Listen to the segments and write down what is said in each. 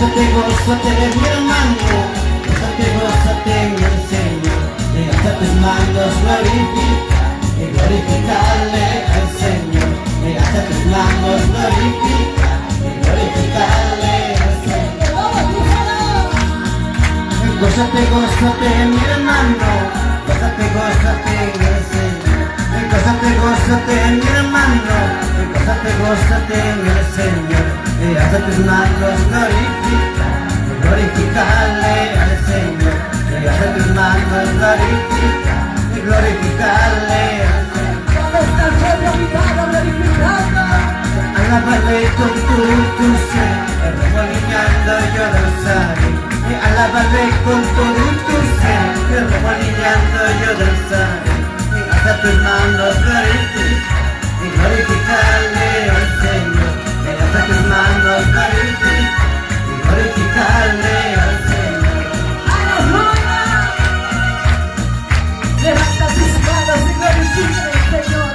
gózate, mi hermano, gózate en el Señor. Levanta tus manos, glorifica y glorificarle al Señor. Levanta tus manos, glorifica y glorificarle al Señor. Gózate, mi hermano, gózate en el Señor. Gózate, mi hermano, gózate en el Señor. Levanta tus manos, glorifica y glorificarle al Señor. Levanta tus manos, glorifica y glorificarle al Señor. Alábale con tu ser, remolineando yo danzaré. Alábale con todo tu ser, remolineando yo danzaré. Hasta tus manos, glorifica y glorificarle al Señor. Hasta tus manos, glorifica y glorificarle al Señor. ¡Aleluya! Levanta tus manos y glorifica al Señor.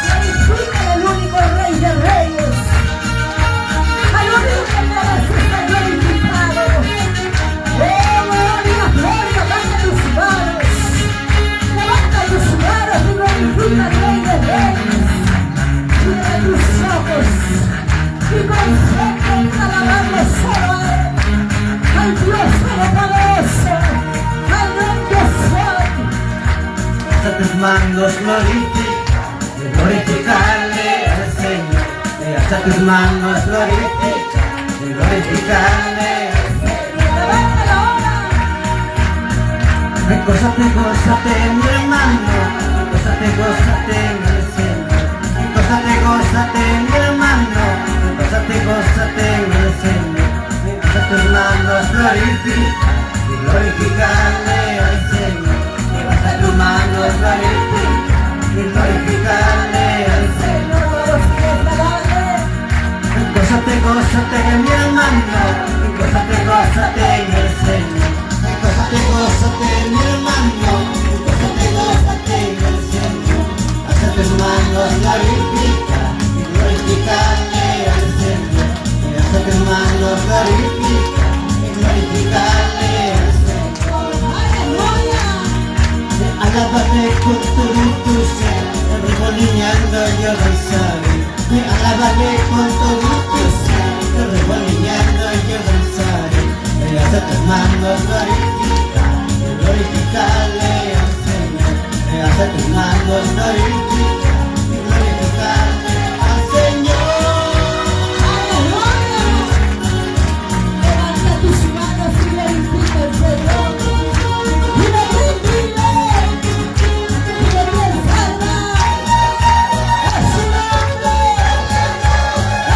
Glorifica al único Rey de Reyes. Al único que merece ser glorificado. Gloria, gloria, levanta tus manos. Levanta tus manos y glorifica al Rey de Reyes. Cierra tus ojos y concéntrate alabando solo a Él, al Dios Todopoderoso, al gran yo soy. Hasta tus manos, glorifica y glorificarle al Señor. Hasta tus manos, glorifica y glorificarle al Señor. Levántala ahora. Gózate, mi hermano, gózate en el Señor. Gózate, mi hermano, gózate en el Señor. Hasta tus manos, glorifica y glorificarle al Señor. Hasta tus manos, glorifica y glorificarle al Señor. Gózate, mi hermano, gózate en el Señor. Gózate, mi hermano, gózate en el Señor. Hasta tus manos, glorifica y glorificarle al Señor. Hasta tus manos, glorifica y glorificarle al Señor. ¡Aleluya! Alábale con todo tu ser, remolineando yo danzaré. Alábale con todo tu ser, remolineando yo danzaré. Hasta tus manos, glorifica y glorificarle al Señor. Hasta tus manos, glorifica y glorificarle al Señor. ¡Aleluya! Levanta tus manos y glorifica al Señor. Dile, dile, dile que Él salva. Es su nombre.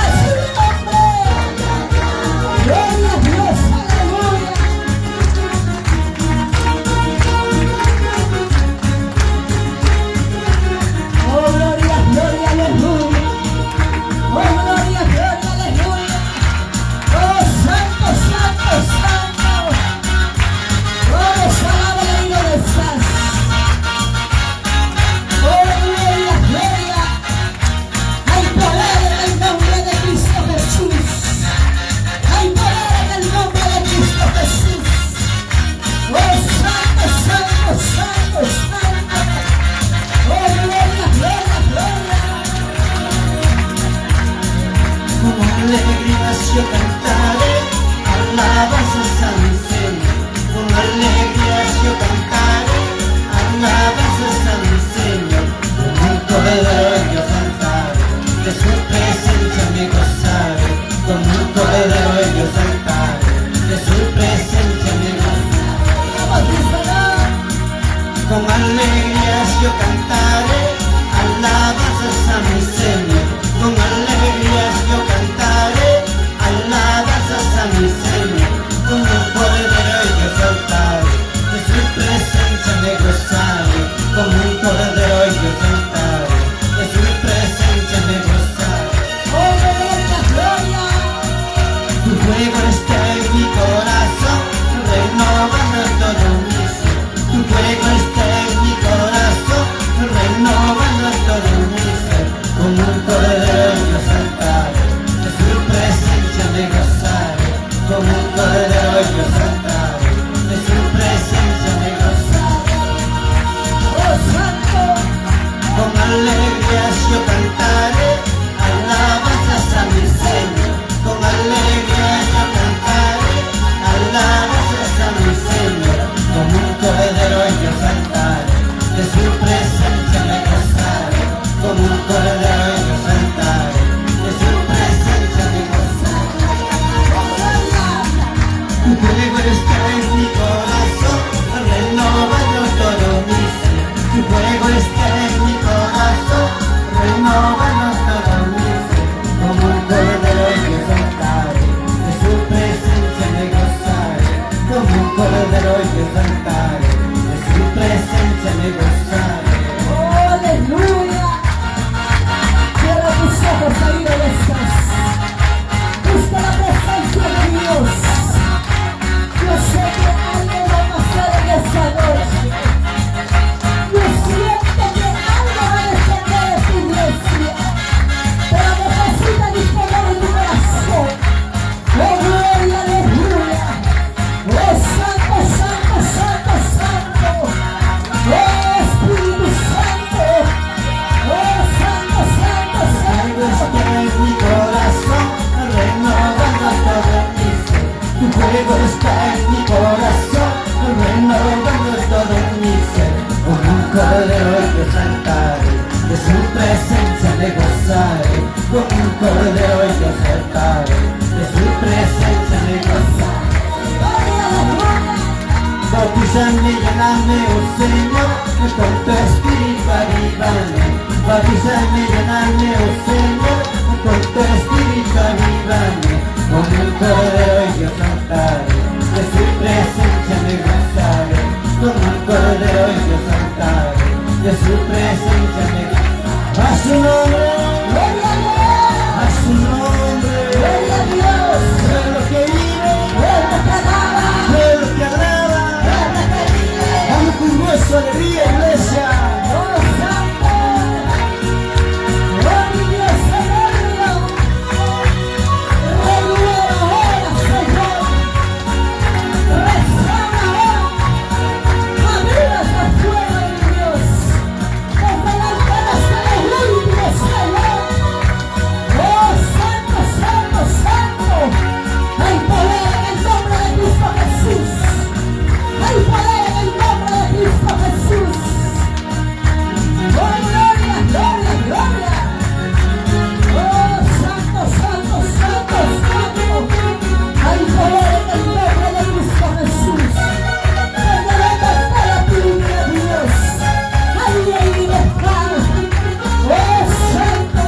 Es su nombre. Gloria a Dios. Aleluya. Oh, gloria, gloria, aleluya. Oh, gloria, gloria, aleluya. Oh, santo, santo, santo. Oh, alaba el hilo de Sas. Oh, gloria, gloria. Hay poder en el nombre de Cristo Jesús. Hay poder en el nombre de Cristo Jesús. Oh, santo, santo, santo, santo. Oh, gloria, gloria, gloria. Con alegrías yo cantaré alabanzas a mi Señor. Con alegrías yo cantaré alabanzas a mi Señor. Con un corredor yo cantaré, de su presencia me gozaré. Con un corredor yo cantaré, de su presencia me gozaré. Vamos, díselo. Con alegrías yo cantaré alabanzas a mi Señor. Con alegrías yo cantaré alabanzas a mi Señor. Con un cordero yo saltaré, de su presencia me gozaré. Con un cordero yo cantaré, de su presencia me gozaré. Oh, gloria, gloria. Tu fuego está en mi corazón, renovando todo mi ser. Tu fuego está en mi corazón, renovando todo mi ser. Con un cordero yo saltaré, de su presencia me gozaré. hoy yo cantaré, de su presencia me gozaré. Oh, Santo, Con alegría yo cantaré, alabanzas a mi Señor. Con alegría yo cantaré, alabanzas a mi Señor. Como un cordero yo cantaré, de su presencia me gozaré. Como un cordero yo cantaré, de su presencia me gozaré. Tu fuego está en mi corazón, renovando todo mi ser. Tu fuego está en mi corazón, renovando todo mi ser. Como un cordero yo cantaré, de su presencia me gozaré. Como un cordero yo cantaré, de su presencia me gozaré. oh, aleluya. Cierra tus ojos ahí donde estás. Busca la presencia de Dios. Yo sé que algo va a pasar en esta noche. Yo siento que algo va a descender de tu iglesia. Pero necesita disponer en tu corazón. Oh, gloria, aleluya. Oh, santo, santo, santo, santo. Oh, Espíritu Santo. Oh, santo, santo, Algo santo. está en mi corazón, renovando todo mi ser. Tu fuego está en mi corazón, renovando todo mi ser. Como un cordero yo cantaré, de su presencia me gozaré. Como un cordero yo cantaré, de su presencia me gozaré. Gloria, aleluya. Bautízame y lléname, oh Señor, con tu espíritu avívame. Bautízame y lléname, oh Señor, con tu espíritu avívame. Con el cordero yo cantaré, de su presencia me gozaré. Con el cordero yo cantaré, de su presencia me gozaré. A su nombre, Gloria a Dios. a su nombre, Gloria a Dios. pueblo que vive, Pueblo que alaba. pueblo que agrada. Pueblo que vive. Dame con gozo, alegría, iglesia. Oh, santo. Oh, mi Dios, aleluya. Renueva ahora, Señor. Restaura ahora. Aviva esta fuego, mi Dios. Desde las venas de los últimos, Señor. Oh, santo, santo, santo. Hay poder en el nombre de Cristo Jesús. Hay poder en el nombre de Cristo Jesús. Oh, gloria, gloria, gloria. Oh, santo, santo, santo, santo. Hay poder en el nombre de Cristo Jesús. Desde la espíritu de Dios. Hay libertad. Oh, santo.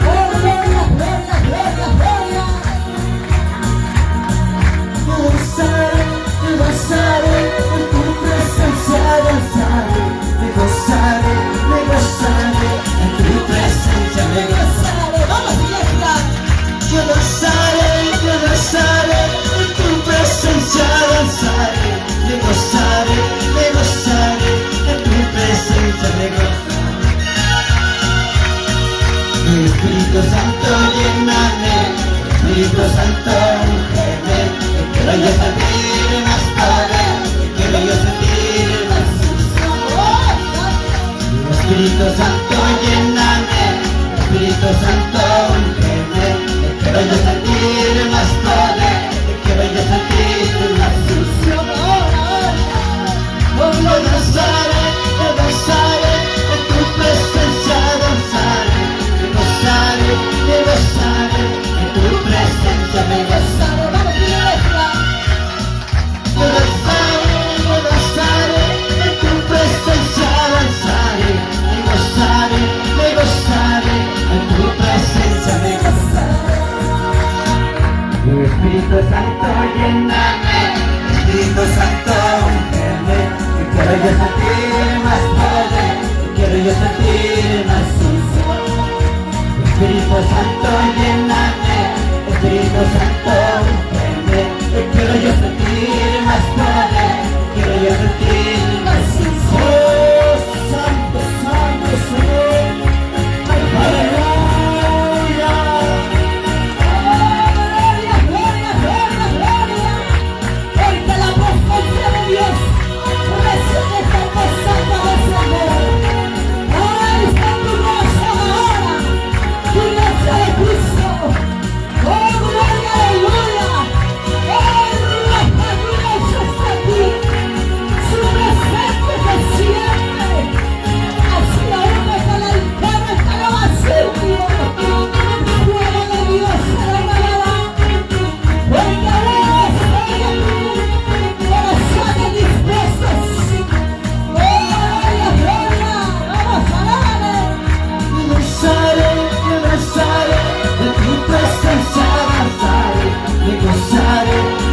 Oh, gloria, gloria, gloria, gloria. Me gozaré, en tu presencia danzaré. Me gozaré, en tu presencia me gozaré. Vamos, iglesia. Yo danzaré, en tu presencia danzaré. Me gozaré, en tu presencia me gozaré. Espíritu Santo, lléname, Espíritu Santo, úngeme. Quiero yo sentir más poder, quiero yo sentir más unción. Espíritu Santo, lléname, Espíritu Santo, úngeme. Quiero yo sentir más poder, quiero yo sentir más unción. Yo danzaré, en tu presencia danzaré. Me gozaré, en tu presencia me gozaré. Vamos, iglesia. Yo danzaré, en tu presencia danzaré. Me gozaré, en tu presencia me gozaré. Espíritu Santo, lléname, Espíritu Santo, úngeme. Quiero yo sentir más poder, quiero yo sentir más unción. Espíritu Santo, lléname, Espíritu Santo, úngeme. Quiero yo sentir más poder, quiero yo sentir más unción. Oh, Santo, Santo, Señor. Aleluya. Gloria, gloria, gloria, gloria. presencia danzaré,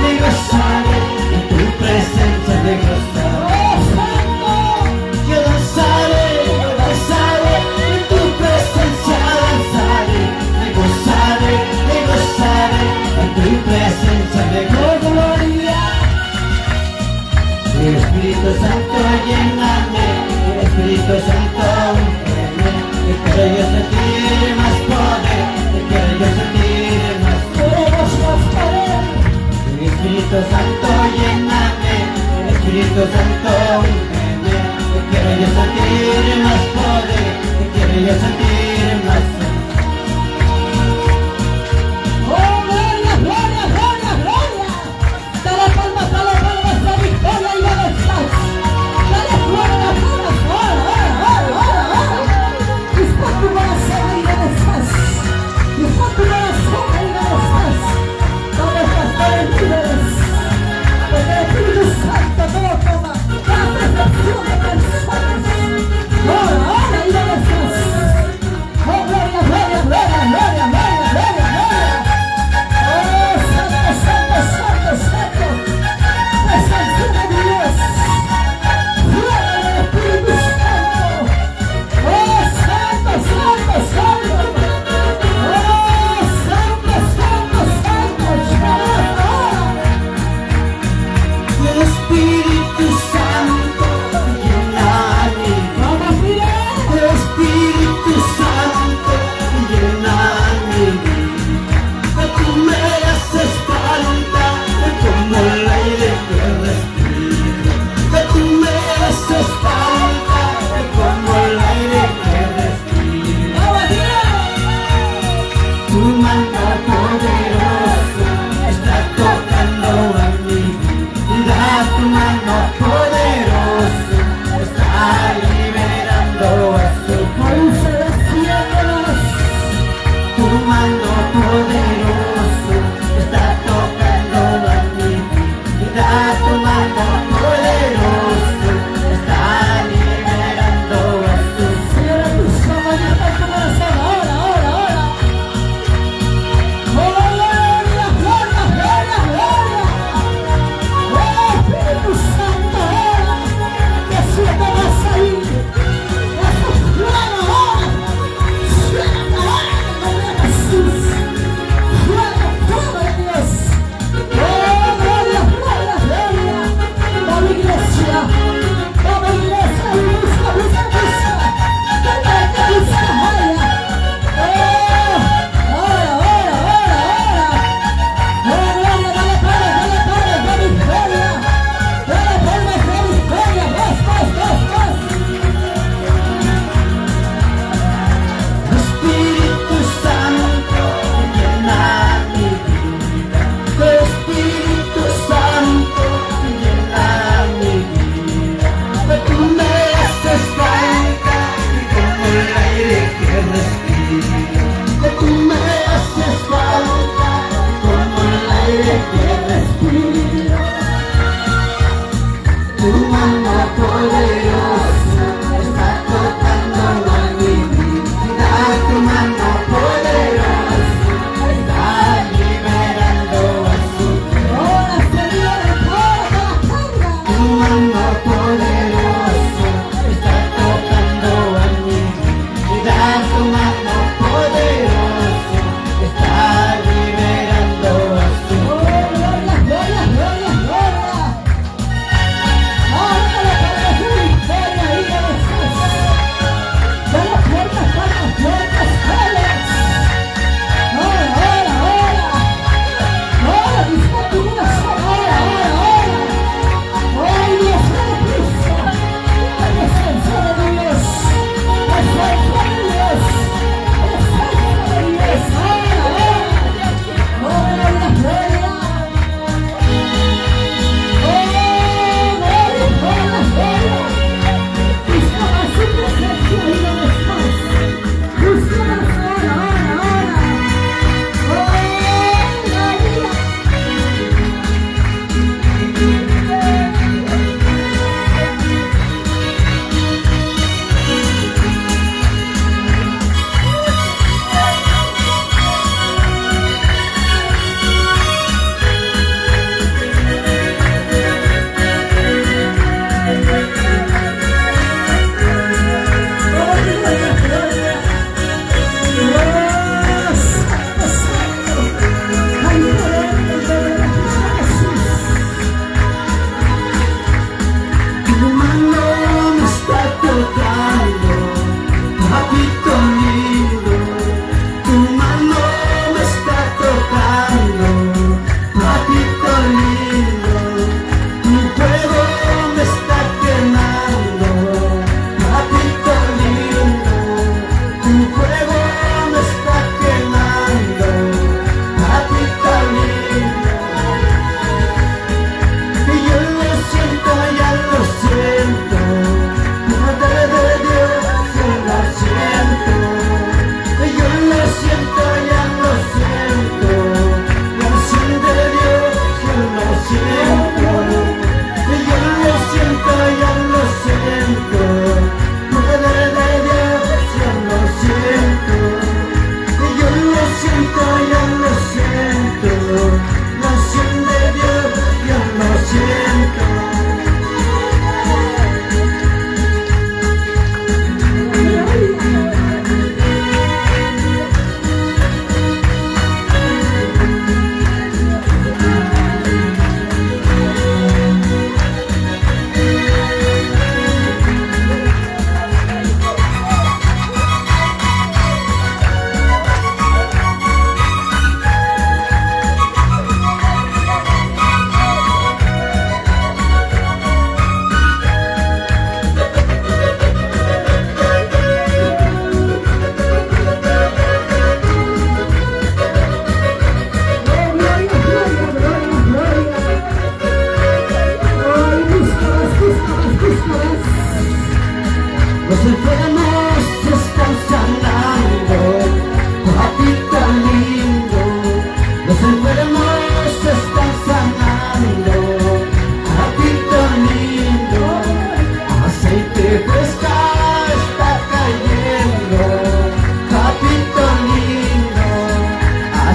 me gozaré, en tu presencia me gozaré. Oh, Santo. Yo danzaré, en tu presencia danzaré, me gozaré, en tu presencia me gozaré. Gloria. Espíritu Santo, lléname, Espíritu Santo, úngeme, que quiero yo sentir más poder, que quiero yo sentir más Queremos más poder. Espíritu Santo, lléname, Espíritu Santo, úngeme, que quiero yo sentir más poder, que quiero yo sentir más Oh, gloria, gloria, gloria, gloria. Dale palmas de victoria y de descanso. Dale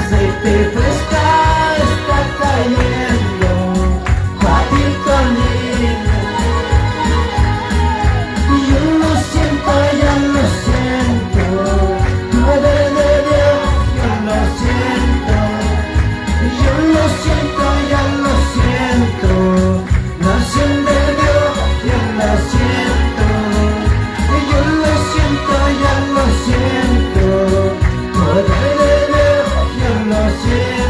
aceite fresca está cayendo, patito lindo. Yo lo siento, ya lo siento, poder de Dios, yo lo siento. Yo lo siento, ya lo siento, nación de Dios, yo lo siento. Yo lo siento, ya lo siento, poder de Dios, yo lo siento.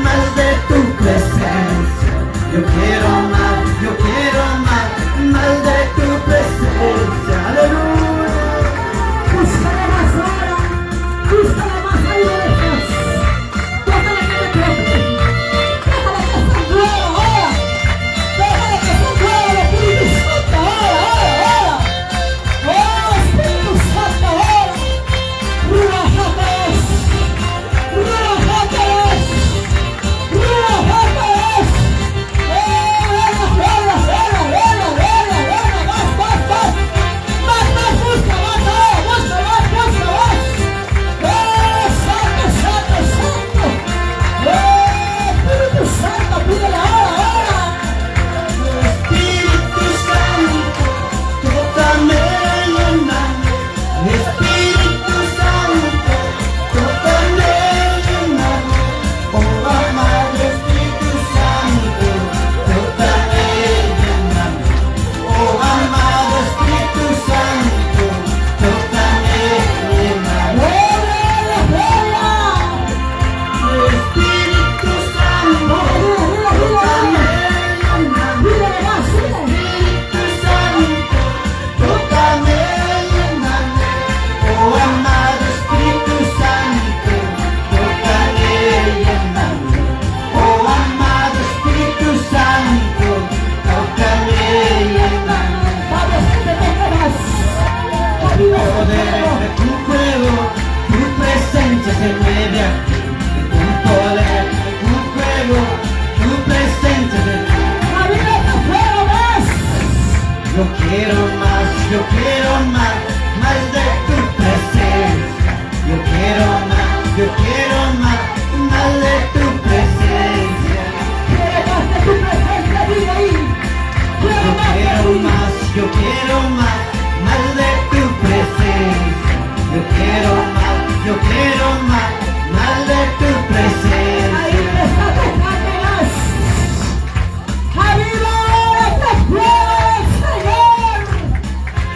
más de tu presencia. Yo quiero más de tu presencia. Aleluya. Búscala más ahora, búscala más ahí lejos. Déjale que te toque, déjale que se mueva ahora, déjale que se mueva el Espíritu Santo ahora. Oh, Espíritu Santo ahora. Ruach HaKodesh, Ruach HaKodesh, Ruach HaKodesh. Yo quiero más de tu presencia. Yo quiero más de tu presencia. Quiero más de tu presencia, dile ahí. Yo quiero más de tu presencia. Yo quiero más de tu presencia. Ahí me está tocando más. ¡Arriba este fuego del Señor!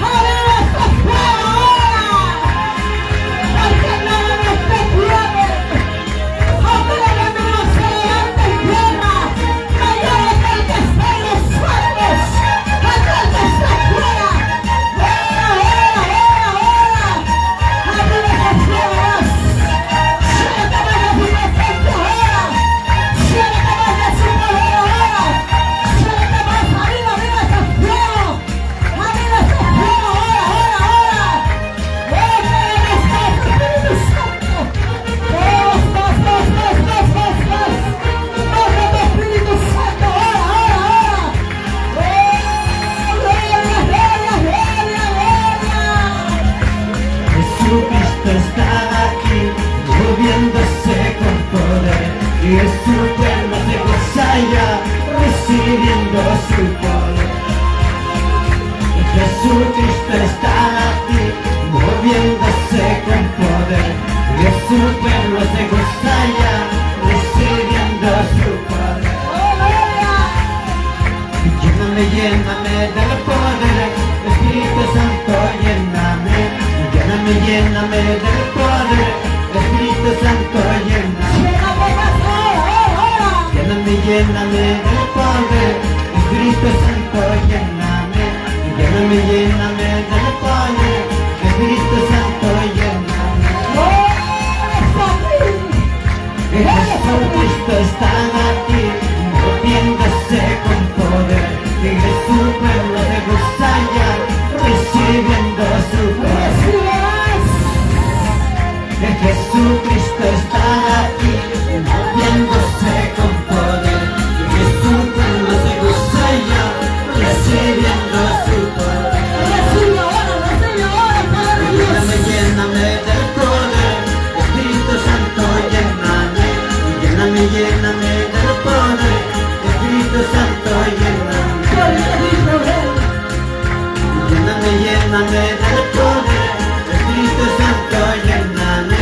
¡Arriba este fuego ahora! Porque nada me detiene. Aunque el enemigo se levante en tierra, mayor es el que está en los suelos, aquel que está afuera. ¡Ahora! ¡Arriba este fuego más! ¡Siéntame de su presencia ahora! ¡Siéntame de su poder ahora! ¡Siéntame más! ¡Arriba este fuego! ¡Arriba este fuego ahora! ¡Oh, que está el Espíritu Santo! ¡Más! ¡Más de tu Espíritu Santo ahora! ¡Oh, gloria! Jesucristo está aquí, moviéndose con poder, y su pueblo se goza ya, recibiendo su poder. Jesucristo está aquí, moviéndose con poder, y su pueblo se goza ya, recibiendo su poder. Lléname del poder, Espíritu Santo, lléname del poder, Espíritu Santo, lléname del poder, Espíritu Santo, lléname del poder, Espíritu Santo, lléname. Jesucristo está aquí, moviéndose con poder, y su pueblo se goza ya, recibiendo su poder. Jesucristo está aquí, moviéndose con poder, y su pueblo se goza ya, recibiendo su poder. Lléname del poder, Espíritu Santo, lléname del poder, Espíritu Santo, lléname del poder, Espíritu Santo, lléname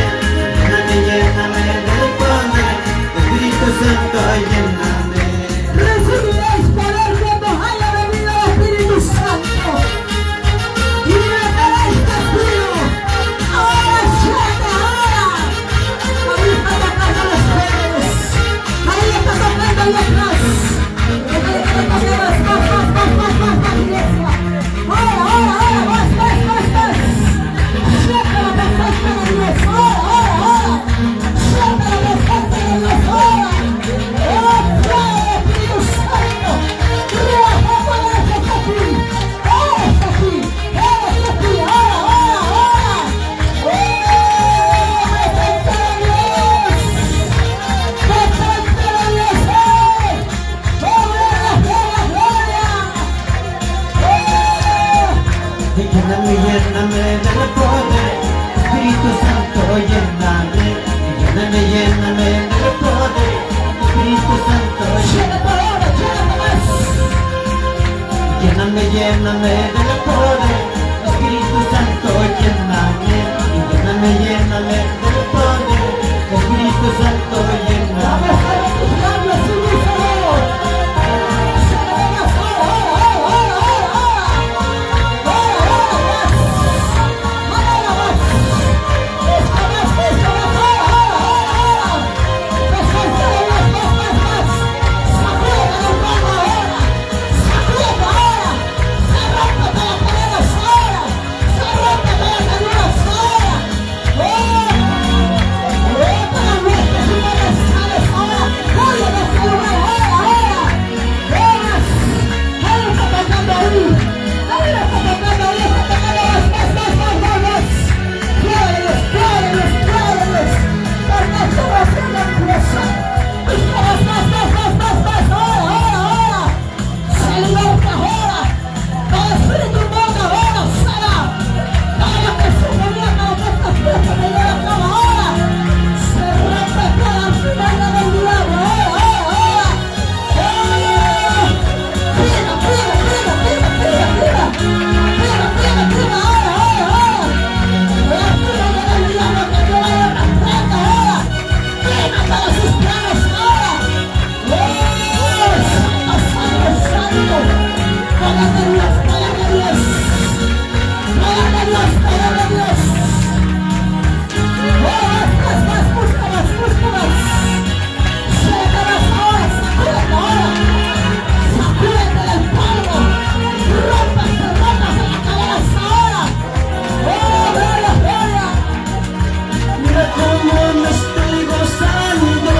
cómo me estoy gozando,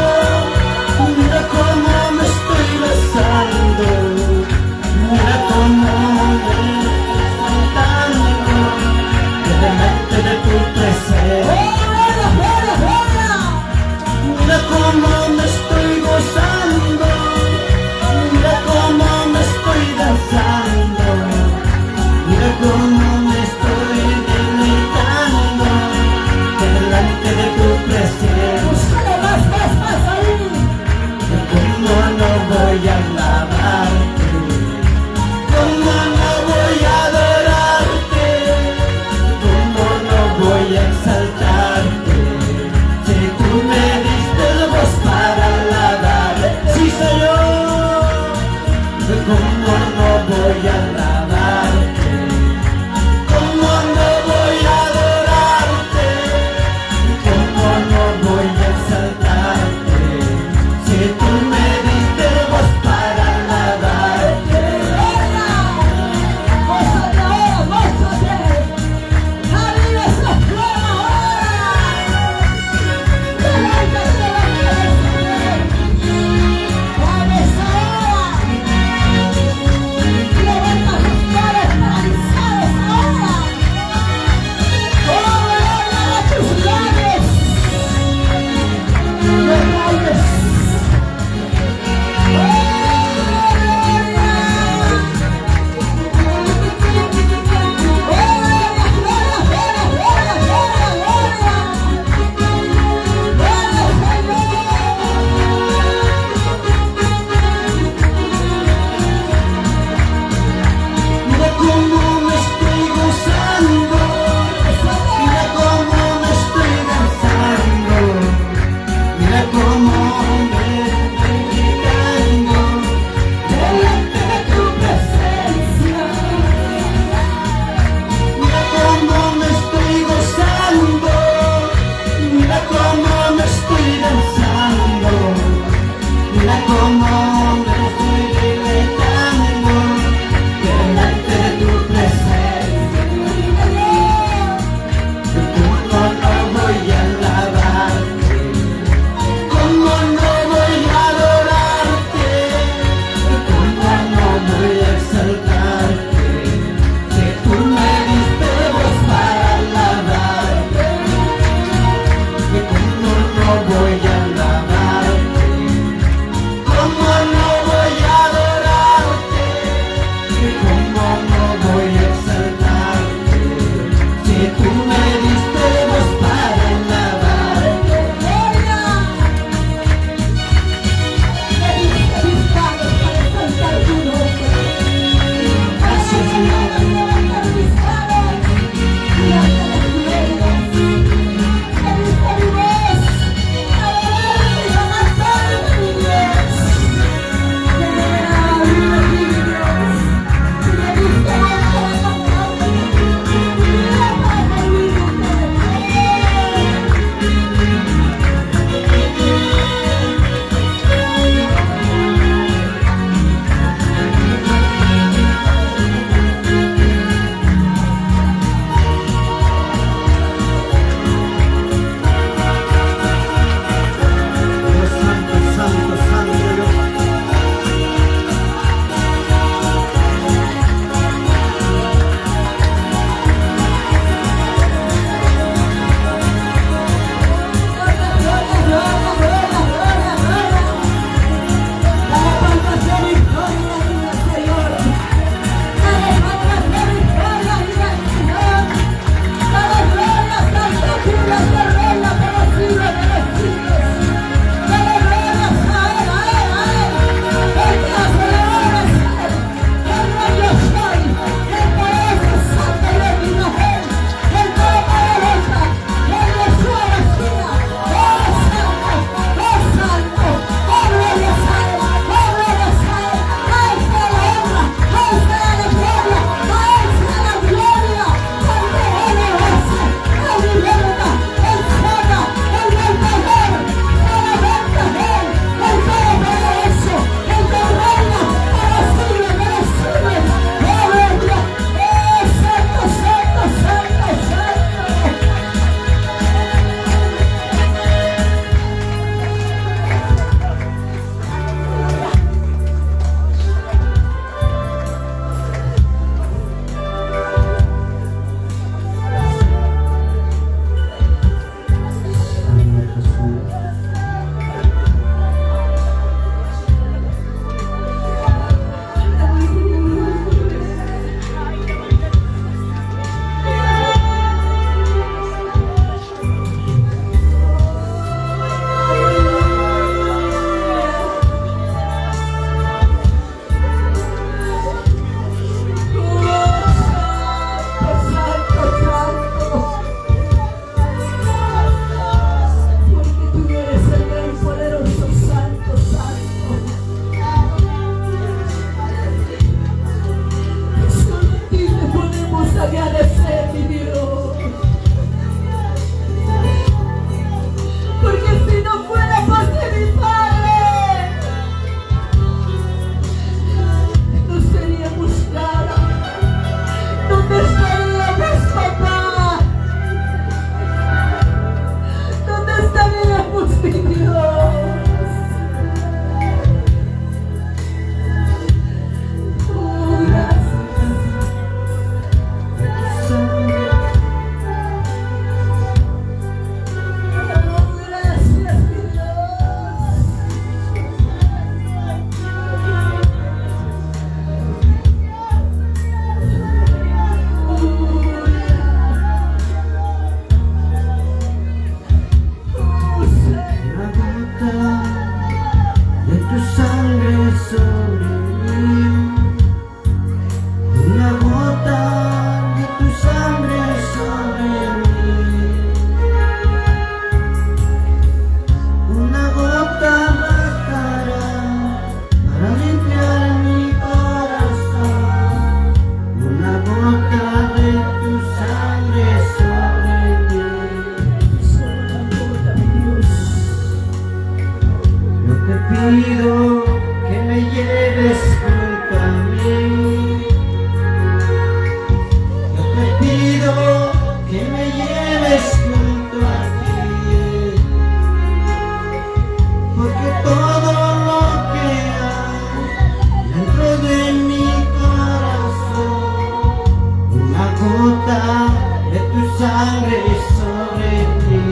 mira cómo me estoy besando, mira cómo me estoy cantando, delante de tu presencia. Mira cómo me estoy gozando, mira cómo me estoy danzando, mira cómo me estoy deleitando delante de tu presencia. pido que me lleves junto a mí. Yo te pido que me lleves junto a ti, porque todo lo que hay dentro de mi corazón, una gota de tu sangre sobre ti.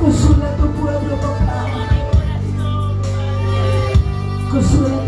Consuela tu pueblo, papá. Consuela